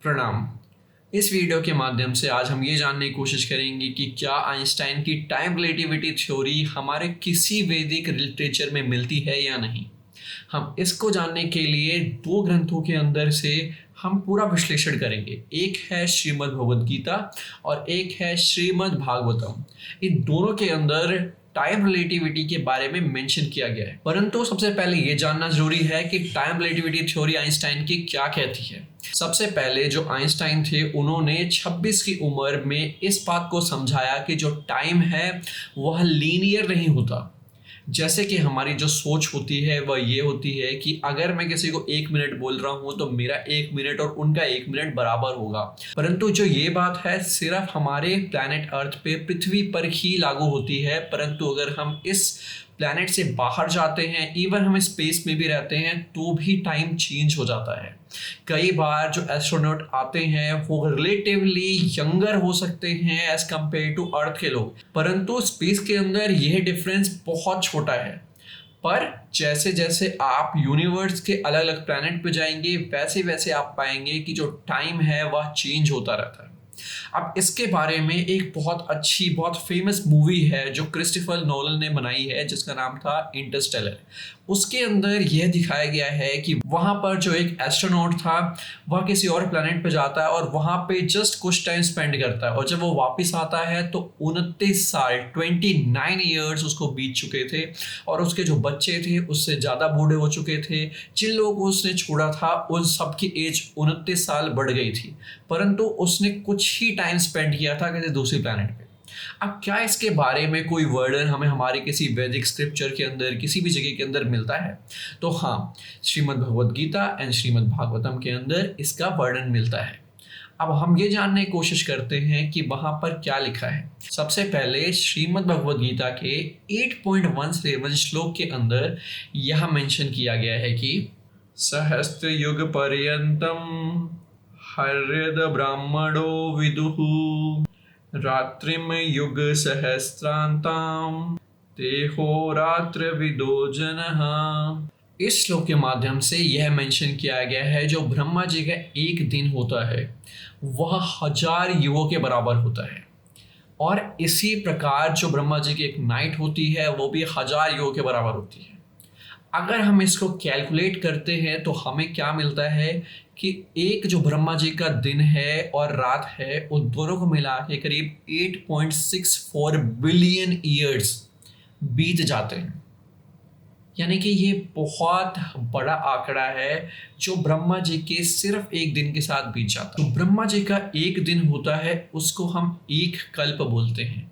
प्रणाम। इस वीडियो के माध्यम से आज हम ये जानने की कोशिश करेंगे कि क्या आइंस्टाइन की टाइम रिलेटिविटी थ्योरी हमारे किसी वैदिक लिटरेचर में मिलती है या नहीं। हम इसको जानने के लिए दो ग्रंथों के अंदर से हम पूरा विश्लेषण करेंगे। एक है श्रीमद् भगवद गीता और एक है श्रीमद् भागवतम। इन दोनों के अंदर टाइम रिलेटिविटी के बारे में मेंशन किया गया है, परंतु सबसे पहले ये जानना जरूरी है कि टाइम रिलेटिविटी थ्योरी आइंस्टाइन की क्या कहती है। सबसे पहले जो आइंस्टाइन थे उन्होंने 26 की उम्र में इस बात को समझाया कि जो टाइम है वह लीनियर नहीं होता। जैसे कि हमारी जो सोच होती है वह ये होती है कि अगर मैं किसी को 1 मिनट बोल रहा हूँ तो मेरा 1 मिनट और उनका 1 मिनट बराबर होगा, परंतु जो ये बात है सिर्फ हमारे प्लैनेट अर्थ पे पृथ्वी पर ही लागू होती है। परंतु अगर हम इस प्लैनेट से बाहर जाते हैं, इवन हम स्पेस में भी रहते हैं, तो भी टाइम चेंज हो जाता है। कई बार जो एस्ट्रोनॉट आते हैं वो रिलेटिवली यंगर हो सकते हैं एज कंपेयर टू अर्थ के लोग, परंतु स्पेस के अंदर यह डिफरेंस बहुत छोटा है। पर जैसे जैसे आप यूनिवर्स के अलग अलग प्लैनेट पे जाएंगे वैसे वैसे आप पाएंगे कि जो टाइम है वह चेंज होता रहता है। अब इसके बारे में एक बहुत अच्छी बहुत फेमस मूवी है जो क्रिस्टोफर नोलन ने बनाई है, जिसका नाम था इंटरस्टेलर। उसके अंदर यह दिखाया गया है कि वहां पर जो एक एस्ट्रोनॉट था वह किसी और प्लैनेट पे जाता है और वहां पे जस्ट कुछ टाइम स्पेंड करता है, और जब वो वापस आता है तो 29 साल 29 ईयर्स उसको बीत चुके थे, और उसके जो बच्चे थे उससे ज़्यादा बूढ़े हो चुके थे। जिन लोगों को उसने छोड़ा था उन सबकी एज 29 साल बढ़ गई थी, परंतु उसने कुछ ही टाइम स्पेंड किया था किसी दूसरी प्लैनेट पे। अब क्या इसके बारे में कोई वर्णन हमें हमारे किसी वैदिक स्क्रिप्चर के अंदर किसी भी जगह के अंदर मिलता है? तो हाँ, श्रीमद् भगवद गीता एंड श्रीमद् भागवतम के अंदर इसका वर्णन मिलता है। अब हम ये जानने की कोशिश करते हैं कि वहां पर क्या लिखा है। सबसे पहले श्रीमद् भगवद गीता के 8.17 श्लोक के अंदर यह मेंशन किया गया है कि सहस्त्र युग पर्यंतम हर्यद ब्राह्मणो विदुः रात्रिम युग सहस्त्रांताम तेहोरात्र विदो जनः। इस श्लोक के माध्यम से यह मेंशन किया गया है जो ब्रह्मा जी का एक दिन होता है वह 1000 युगों के बराबर होता है, और इसी प्रकार जो ब्रह्मा जी की एक नाइट होती है वो भी 1000 युगों के बराबर होती है। अगर हम इसको कैलकुलेट करते हैं तो हमें क्या मिलता है कि एक जो ब्रह्मा जी का दिन है और रात है उन दोनों को मिला के करीब 8.64 बिलियन ईयर्स बीत जाते हैं। यानी कि ये बहुत बड़ा आंकड़ा है जो ब्रह्मा जी के सिर्फ एक दिन के साथ बीत जाता है। तो ब्रह्मा जी का एक दिन होता है उसको हम एक कल्प बोलते हैं,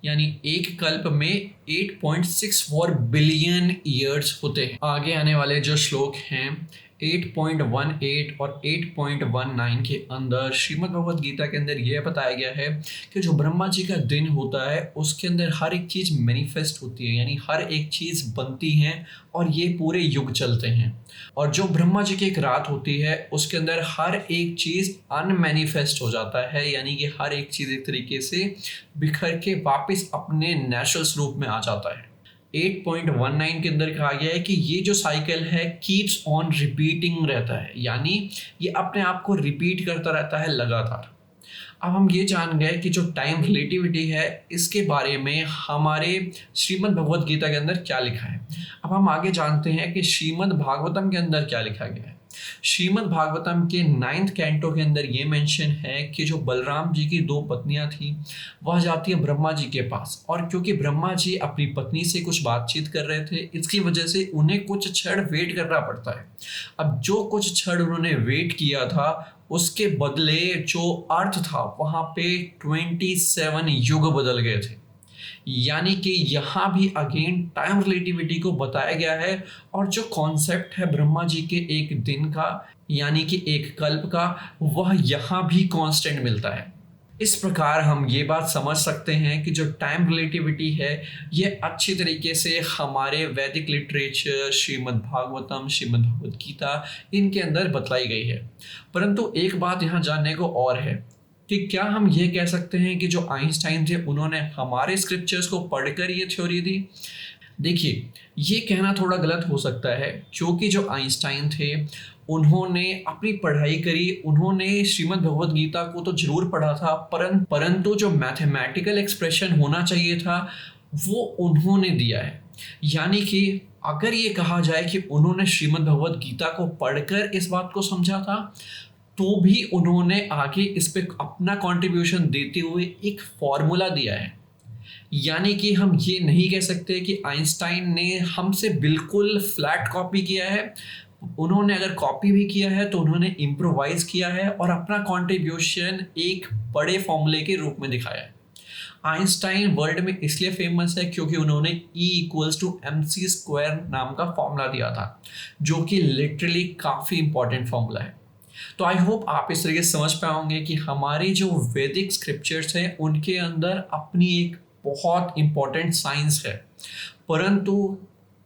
यानी एक कल्प में 8.64 बिलियन ईयर्स होते हैं। आगे आने वाले जो श्लोक हैं 8.18 और 8.19 के अंदर श्रीमद् भगवद गीता के अंदर यह बताया गया है कि जो ब्रह्मा जी का दिन होता है उसके अंदर हर एक चीज़ मैनिफेस्ट होती है, यानी हर एक चीज़ बनती है और ये पूरे युग चलते हैं। और जो ब्रह्मा जी की एक रात होती है उसके अंदर हर एक चीज़ अनमैनिफेस्ट हो जाता है, यानी कि हर एक चीज़ एक तरीके से बिखर के वापस अपने नेचुरल स्वरूप में आ जाता है। 8.19 के अंदर कहा गया है कि ये जो साइकिल है कीप्स ऑन रिपीटिंग रहता है, यानी ये अपने आप को रिपीट करता रहता है लगातार। अब हम ये जान गए कि जो टाइम रिलेटिविटी है इसके बारे में हमारे श्रीमद् भगवद गीता के अंदर क्या लिखा है। अब हम आगे जानते हैं कि श्रीमद् भागवतम के अंदर क्या लिखा गया है। श्रीमद् भागवतम के 9th कैंटो के अंदर ये मेंशन है कि जो बलराम जी की 2 पत्नियां थी वह जाती है ब्रह्मा जी के पास, और क्योंकि ब्रह्मा जी अपनी पत्नी से कुछ बातचीत कर रहे थे इसकी वजह से उन्हें कुछ क्षण वेट करना पड़ता है। अब जो कुछ क्षण उन्होंने वेट किया था उसके बदले जो अर्थ था वहां पे 27 युग बदल गए थे। यानी कि यहाँ भी अगेन टाइम रिलेटिविटी को बताया गया है, और जो कॉन्सेप्ट है ब्रह्मा जी के एक दिन का यानी कि एक कल्प का वह यहाँ भी कांस्टेंट मिलता है। इस प्रकार हम ये बात समझ सकते हैं कि जो टाइम रिलेटिविटी है ये अच्छी तरीके से हमारे वैदिक लिटरेचर श्रीमद् भागवतम श्रीमद् भगवद गीता इनके अंदर बतलाई गई है। परंतु एक बात यहाँ जानने को और है कि क्या हम ये कह सकते हैं कि जो आइंस्टाइन थे उन्होंने हमारे स्क्रिप्चर्स को पढ़कर ये थ्योरी दी? देखिए, ये कहना थोड़ा गलत हो सकता है क्योंकि जो आइंस्टाइन थे उन्होंने अपनी पढ़ाई करी, उन्होंने श्रीमद् भगवद गीता को तो जरूर पढ़ा था, परंतु जो मैथमेटिकल एक्सप्रेशन होना चाहिए था वो उन्होंने दिया है। यानी कि अगर ये कहा जाए कि उन्होंने श्रीमद् भगवद गीता को पढ़कर इस बात को समझा था, तो भी उन्होंने आगे इस पे अपना कंट्रीब्यूशन देते हुए एक फॉर्मूला दिया है। यानी कि हम ये नहीं कह सकते कि आइंस्टाइन ने हमसे बिल्कुल फ्लैट कॉपी किया है। उन्होंने अगर कॉपी भी किया है तो उन्होंने इम्प्रोवाइज किया है और अपना कंट्रीब्यूशन एक बड़े फॉर्मूले के रूप में दिखाया है। आइंस्टाइन वर्ल्ड में इसलिए फेमस है क्योंकि उन्होंने E=mc² नाम का फॉर्मूला दिया था, जो कि लिटरली काफ़ी इंपॉर्टेंट फॉर्मूला है। तो आई होप आप इस तरीके से समझ पाओगे कि हमारी जो वैदिक स्क्रिप्चर्स हैं उनके अंदर अपनी एक बहुत इंपॉर्टेंट साइंस है। परंतु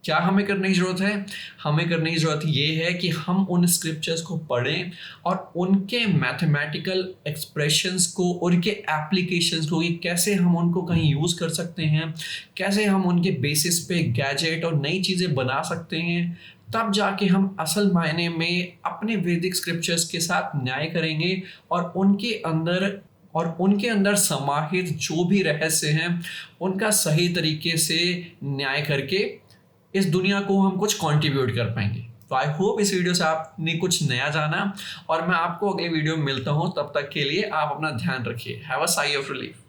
क्या हमें करने की ज़रूरत है? हमें करने की ज़रूरत ये है कि हम उन स्क्रिप्चर्स को पढ़ें और उनके मैथमेटिकल एक्सप्रेशंस को, उनके एप्लीकेशंस को, कि कैसे हम उनको कहीं यूज़ कर सकते हैं, कैसे हम उनके बेसिस पे गैजेट और नई चीज़ें बना सकते हैं, तब जाके हम असल मायने में अपने वैदिक स्क्रिप्चर्स के साथ न्याय करेंगे और उनके अंदर समाहित जो भी रहस्य हैं उनका सही तरीके से न्याय करके इस दुनिया को हम कुछ कंट्रीब्यूट कर पाएंगे। तो आई होप इस वीडियो से आपने कुछ नया जाना और मैं आपको अगले वीडियो में मिलता हूँ। तब तक के लिए आप अपना ध्यान रखिए। Have a sigh of relief.